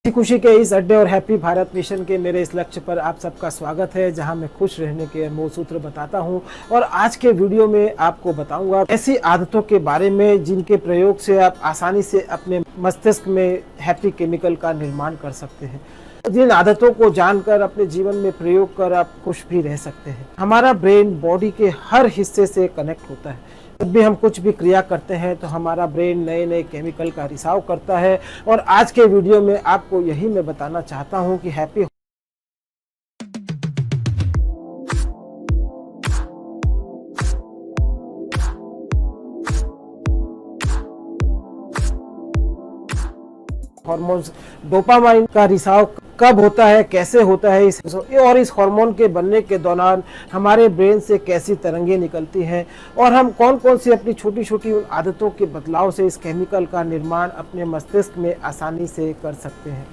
खुशी खुशी के इस अड्डे और हैप्पी भारत मिशन के मेरे इस लक्ष्य पर आप सबका स्वागत है, जहां मैं खुश रहने के अनमोल सूत्र बताता हूं। और आज के वीडियो में आपको बताऊंगा ऐसी आदतों के बारे में जिनके प्रयोग से आप आसानी से अपने मस्तिष्क में हैप्पी केमिकल का निर्माण कर सकते हैं। जिन आदतों को जानकर अपने जीवन में प्रयोग कर आप खुश भी रह सकते हैं। हमारा ब्रेन बॉडी के हर हिस्से से कनेक्ट होता है। जब भी हम कुछ भी क्रिया करते हैं तो हमारा ब्रेन नए नए केमिकल का रिसाव करता है। और आज के वीडियो में आपको यही मैं बताना चाहता हूं कि हैप्पी हार्मोन्स डोपामाइन का रिसाव कब होता है, कैसे होता है और इस हार्मोन के बनने के दौरान हमारे ब्रेन से कैसी तरंगें निकलती हैं और हम कौन कौन सी अपनी छोटी छोटी आदतों के बदलाव से इस केमिकल का निर्माण अपने मस्तिष्क में आसानी से कर सकते हैं।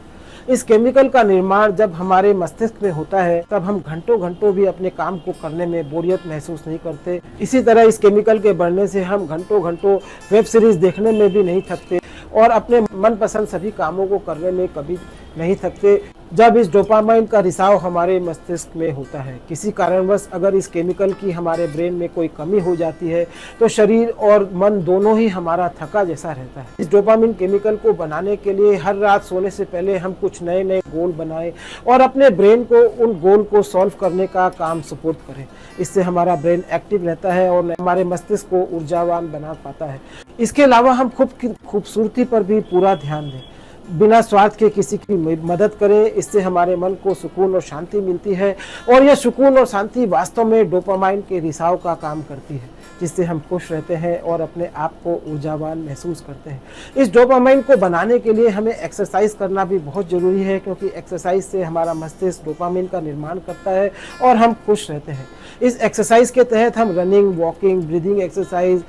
इस केमिकल का निर्माण जब हमारे मस्तिष्क में होता है तब हम घंटों घंटों भी अपने काम को करने में बोरियत महसूस नहीं करते। इसी तरह इस केमिकल के बढ़ने से हम घंटों घंटों वेब सीरीज देखने में भी नहीं थकते और अपने मनपसंद सभी कामों को करने में कभी नहीं थकते। जब इस डोपामाइन का रिसाव हमारे मस्तिष्क में होता है, किसी कारणवश अगर इस केमिकल की हमारे ब्रेन में कोई कमी हो जाती है तो शरीर और मन दोनों ही हमारा थका जैसा रहता है। इस डोपामाइन केमिकल को बनाने के लिए हर रात सोने से पहले हम कुछ नए नए गोल बनाएं और अपने ब्रेन को उन गोल को सॉल्व करने का काम सपोर्ट करें। इससे हमारा ब्रेन एक्टिव रहता है और हमारे मस्तिष्क को ऊर्जावान बना पाता है। इसके अलावा हम खुद की खूबसूरती पर भी पूरा ध्यान दें, बिना स्वार्थ के किसी की मदद करें। इससे हमारे मन को सुकून और शांति मिलती है और यह सुकून और शांति वास्तव में डोपामाइन के रिसाव का काम करती है, जिससे हम खुश रहते हैं और अपने आप को ऊर्जावान महसूस करते हैं। इस डोपामाइन को बनाने के लिए हमें एक्सरसाइज करना भी बहुत ज़रूरी है, क्योंकि एक्सरसाइज से हमारा मस्तिष्क डोपामाइन का निर्माण करता है और हम खुश रहते हैं। इस एक्सरसाइज के तहत हम रनिंग, वॉकिंग, ब्रीदिंग एक्सरसाइज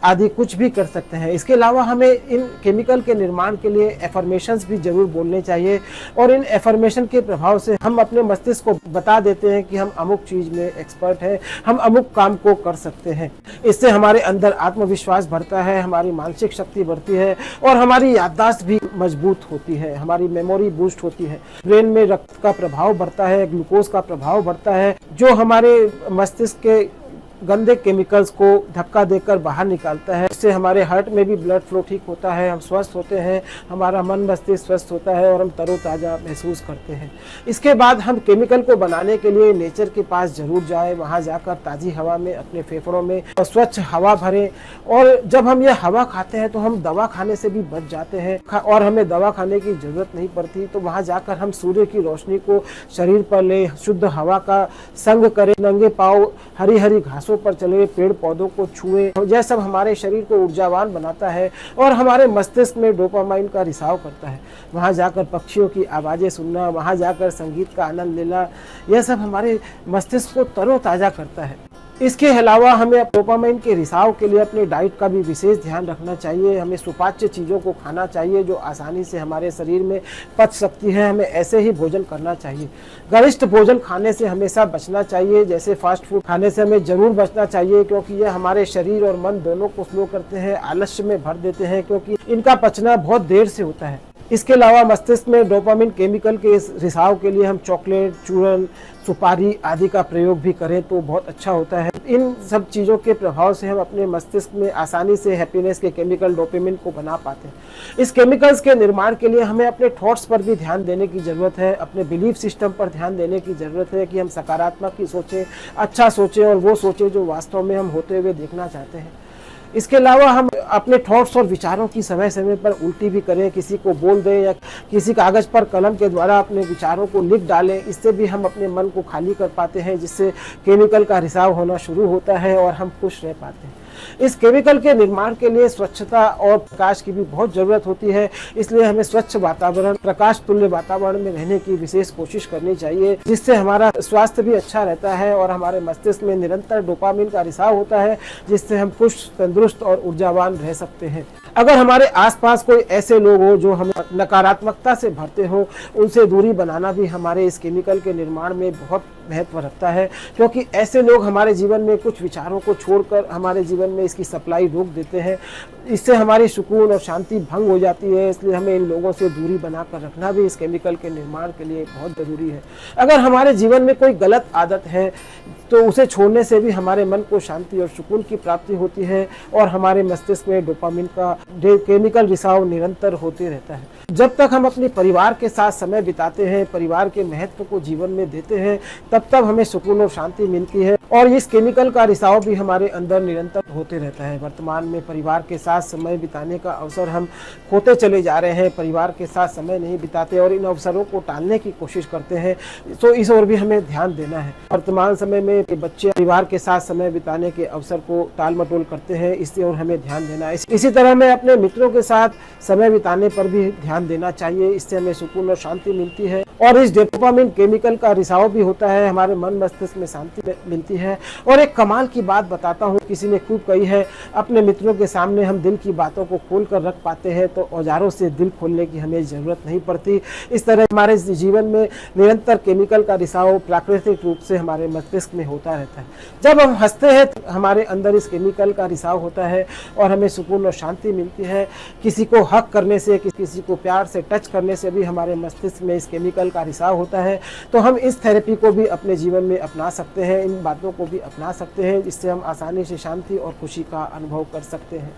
आदि कुछ भी कर सकते हैं। इसके अलावा हमें इन केमिकल के निर्माण के लिए एफर्मेशंस भी जरूर बोलने चाहिए और इन एफर्मेशन के प्रभाव से हम अपने मस्तिष्क को बता देते हैं कि हम अमुक चीज में एक्सपर्ट हैं, हम अमुक काम को कर सकते हैं। इससे हमारे अंदर आत्मविश्वास बढ़ता है, हमारी मानसिक शक्ति बढ़ती है और हमारी याददाश्त भी मजबूत होती है, हमारी मेमोरी बूस्ट होती है। ब्रेन में रक्त का प्रभाव बढ़ता है, ग्लूकोज का प्रभाव बढ़ता है, जो हमारे मस्तिष्क के गंदे केमिकल्स को धक्का देकर बाहर निकालता है। इससे हमारे हार्ट में भी ब्लड फ्लो ठीक होता है, हम स्वस्थ होते हैं, हमारा मन मस्तिष्क स्वस्थ होता है और हम तरोताज़ा महसूस करते हैं। इसके बाद हम केमिकल को बनाने के लिए नेचर के पास जरूर जाएं, वहां जाकर ताज़ी हवा में अपने फेफड़ों में स्वच्छ हवा भरें। और जब हम यह हवा खाते हैं तो हम दवा खाने से भी बच जाते हैं और हमें दवा खाने की जरूरत नहीं पड़ती। तो वहां जाकर हम सूर्य की रोशनी को शरीर पर ले, शुद्ध हवा का संग करें, नंगे पाँव हरी हरी घासों पर चले, पेड़ पौधों को छुएं। यह सब हमारे शरीर को ऊर्जावान बनाता है और हमारे मस्तिष्क में डोपामाइन का रिसाव करता है। वहां जाकर पक्षियों की आवाजें सुनना, वहां जाकर संगीत का आनंद लेना, यह सब हमारे मस्तिष्क को तरोताजा करता है। इसके अलावा हमें डोपामाइन के रिसाव के लिए अपने डाइट का भी विशेष ध्यान रखना चाहिए। हमें सुपाच्य चीज़ों को खाना चाहिए जो आसानी से हमारे शरीर में पच सकती है। हमें ऐसे ही भोजन करना चाहिए। गरिष्ठ भोजन खाने से हमेशा बचना चाहिए, जैसे फास्ट फूड खाने से हमें जरूर बचना चाहिए, क्योंकि यह हमारे शरीर और मन दोनों को स्लो करते हैं, आलस्य में भर देते हैं, क्योंकि इनका पचना बहुत देर से होता है। इसके अलावा मस्तिष्क में डोपामाइन केमिकल के इस रिसाव के लिए हम चॉकलेट, चूरन, सुपारी आदि का प्रयोग भी करें तो बहुत अच्छा होता है। इन सब चीज़ों के प्रभाव से हम अपने मस्तिष्क में आसानी से हैप्पीनेस के केमिकल डोपामाइन को बना पाते हैं। इस केमिकल्स के निर्माण के लिए हमें अपने थॉट्स पर भी ध्यान देने की ज़रूरत है, अपने बिलीफ सिस्टम पर ध्यान देने की ज़रूरत है कि हम सकारात्मक ही सोचें, अच्छा सोचें और वो सोचें जो वास्तव में हम होते हुए देखना चाहते हैं। इसके अलावा हम अपने थॉट्स और विचारों की समय समय पर उल्टी भी करें, किसी को बोल दें या किसी कागज़ पर कलम के द्वारा अपने विचारों को लिख डालें। इससे भी हम अपने मन को खाली कर पाते हैं, जिससे केमिकल का रिसाव होना शुरू होता है और हम खुश रह पाते हैं। इस केमिकल के निर्माण के लिए स्वच्छता और प्रकाश की भी बहुत ज़रूरत होती है, इसलिए हमें स्वच्छ वातावरण, प्रकाश तुल्य वातावरण में रहने की विशेष कोशिश करनी चाहिए, जिससे हमारा स्वास्थ्य भी अच्छा रहता है और हमारे मस्तिष्क में निरंतर डोपामाइन का रिसाव होता है, जिससे हम खुश, तंदुरुस्त और ऊर्जावान रह सकते हैं। अगर हमारे आसपास कोई ऐसे लोग हो जो हमें नकारात्मकता से भरते हो, उनसे दूरी बनाना भी हमारे इस केमिकल के निर्माण में बहुत महत्व रखता है, क्योंकि ऐसे लोग हमारे जीवन में कुछ विचारों को छोड़कर हमारे जीवन में इसकी सप्लाई रोक देते हैं। इससे हमारी सुकून और शांति भंग हो जाती है। इसलिए हमें इन लोगों से दूरी बनाकर रखना भी इस केमिकल के निर्माण के लिए बहुत ज़रूरी है। अगर हमारे जीवन में कोई गलत आदत है तो उसे छोड़ने से भी हमारे मन को शांति और सुकून की प्राप्ति होती है और हमारे मस्तिष्क में डोपामिन का केमिकल रिसाव निरंतर होते रहता है। जब तक हम अपने परिवार के साथ समय बिताते हैं, परिवार के महत्व को जीवन में देते हैं, तब तक हमें सुकून और शांति मिलती है और इस केमिकल का रिसाव भी हमारे अंदर निरंतर होते रहता है। वर्तमान में परिवार के साथ समय बिताने का अवसर हम खोते चले जा रहे हैं, परिवार के साथ समय नहीं बिताते और इन अवसरों को टालने की कोशिश करते हैं, तो इस ओर भी हमें ध्यान देना है। वर्तमान समय में बच्चे परिवार के साथ समय बिताने के अवसर को टाल मटोल करते हैं, इसकी ओर हमें ध्यान देना है। इसी तरह हमें अपने मित्रों के साथ समय बिताने पर भी ध्यान देना चाहिए, इससे हमें सुकून और शांति मिलती है और इस डोपामिन केमिकल का रिसाव भी होता है, हमारे मन मस्तिष्क में शांति मिलती है। और एक कमाल की बात बताता हूँ, किसी ने खूब कही है, अपने मित्रों के सामने हम दिल की बातों को खोल कर रख पाते हैं तो औजारों से दिल खोलने की हमें जरूरत नहीं पड़ती। इस तरह हमारे जीवन में निरंतर केमिकल का रिसाव प्राकृतिक रूप से हमारे मस्तिष्क में होता रहता है। जब हम हंसते हैं तो हमारे अंदर इस केमिकल का रिसाव होता है और हमें सुकून और शांति मिलती है। किसी को हक करने से, किसी को प्यार से टच करने से भी हमारे मस्तिष्क में इस केमिकल का रिसाव होता है। तो हम इस थेरेपी को भी अपने जीवन में अपना सकते हैं, इन बातों को भी अपना सकते हैं, जिससे हम आसानी से शांति और खुशी का अनुभव कर सकते हैं।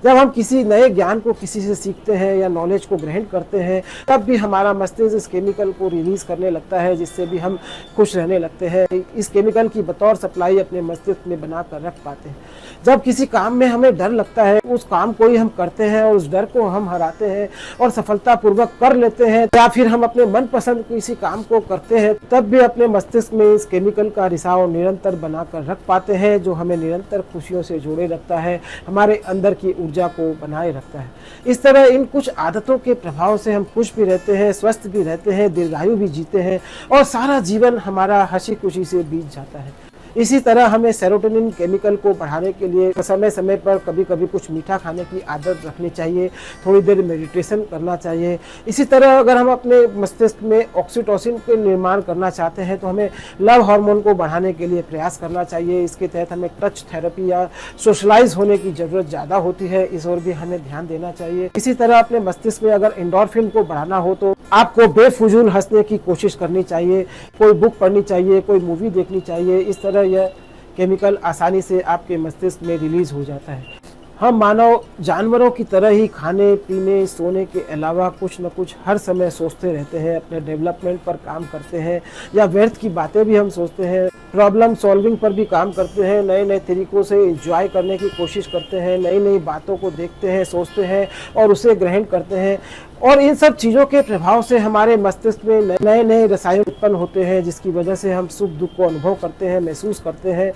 जब हम किसी नए ज्ञान को किसी से सीखते हैं या नॉलेज को ग्रहण करते हैं, तब भी हमारा मस्तिष्क इस केमिकल को रिलीज करने लगता है, जिससे भी हम खुश रहने लगते हैं। इस केमिकल की बतौर सप्लाई अपने मस्तिष्क में बना कर रख पाते हैं। जब किसी काम में हमें डर लगता है, उस काम को ही हम करते हैं और उस डर को हम हराते हैं और सफलतापूर्वक कर लेते हैं, या फिर हम अपने मनपसंद किसी काम को करते हैं, तब भी अपने मस्तिष्क में इस केमिकल का रिसाव निरंतर बनाकर रख पाते हैं, जो हमें निरंतर खुशियों से जोड़े रखता है, हमारे अंदर की ऊर्जा को बनाए रखता है। इस तरह इन कुछ आदतों के प्रभाव से हम खुश भी रहते हैं, स्वस्थ भी रहते हैं, दीर्घायु भी जीते हैं और सारा जीवन हमारा हंसी खुशी से बीत जाता है। इसी तरह हमें सेरोटोनिन केमिकल को बढ़ाने के लिए समय समय पर कभी कभी कुछ मीठा खाने की आदत रखनी चाहिए, थोड़ी देर मेडिटेशन करना चाहिए। इसी तरह अगर हम अपने मस्तिष्क में ऑक्सीटोसिन के निर्माण करना चाहते हैं तो हमें लव हार्मोन को बढ़ाने के लिए प्रयास करना चाहिए। इसके तहत हमें टच थेरेपी या सोशलाइज होने की ज़रूरत ज़्यादा होती है, इस ओर भी हमें ध्यान देना चाहिए। इसी तरह अपने मस्तिष्क में अगर एंडोर्फिन को बढ़ाना हो तो आपको बेफुजूल हंसने की कोशिश करनी चाहिए, कोई बुक पढ़नी चाहिए, कोई मूवी देखनी चाहिए। इस तरह यह केमिकल आसानी से आपके मस्तिष्क में रिलीज हो जाता है। हम मानव जानवरों की तरह ही खाने पीने सोने के अलावा कुछ न कुछ हर समय सोचते रहते हैं, अपने डेवलपमेंट पर काम करते हैं या व्यर्थ की बातें भी हम सोचते हैं, प्रॉब्लम सॉल्विंग पर भी काम करते हैं, नए नए तरीकों से एंजॉय करने की कोशिश करते हैं, नई नई बातों को देखते हैं, सोचते हैं और उसे ग्रहण करते हैं। और इन सब चीज़ों के प्रभाव से हमारे मस्तिष्क में नए नए रसायन उत्पन्न होते हैं, जिसकी वजह से हम सुख दुख को अनुभव करते हैं, महसूस करते हैं।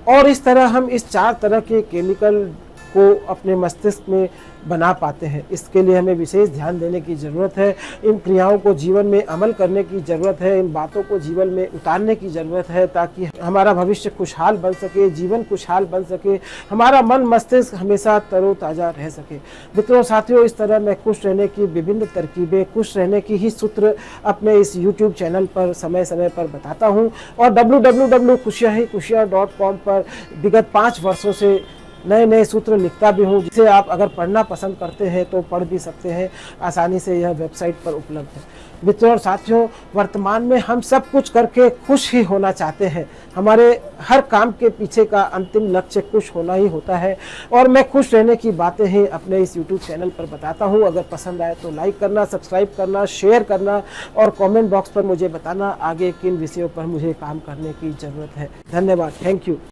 और इस तरह हम इस 4 तरह के केमिकल को अपने मस्तिष्क में बना पाते हैं। इसके लिए हमें विशेष ध्यान देने की ज़रूरत है, इन क्रियाओं को जीवन में अमल करने की ज़रूरत है, इन बातों को जीवन में उतारने की ज़रूरत है, ताकि हमारा भविष्य खुशहाल बन सके, जीवन खुशहाल बन सके, हमारा मन मस्तिष्क हमेशा तरोताज़ा रह सके। मित्रों साथियों, इस तरह मैं खुश रहने की विभिन्न तरकीबें, खुश रहने की ही सूत्र अपने इस YouTube चैनल पर समय समय पर बताता हूँ और www.khushiyahikhushiyan.com पर विगत 5 वर्षों से नए नए सूत्र लिखता भी हूँ, जिसे आप अगर पढ़ना पसंद करते हैं तो पढ़ भी सकते हैं। आसानी से यह वेबसाइट पर उपलब्ध है। मित्रों और साथियों, वर्तमान में हम सब कुछ करके खुश ही होना चाहते हैं। हमारे हर काम के पीछे का अंतिम लक्ष्य खुश होना ही होता है और मैं खुश रहने की बातें ही अपने इस YouTube चैनल पर बताता हूँ। अगर पसंद आए तो लाइक करना, सब्सक्राइब करना, शेयर करना और कमेंट बॉक्स पर मुझे बताना आगे किन विषयों पर मुझे काम करने की ज़रूरत है। धन्यवाद। Thank you.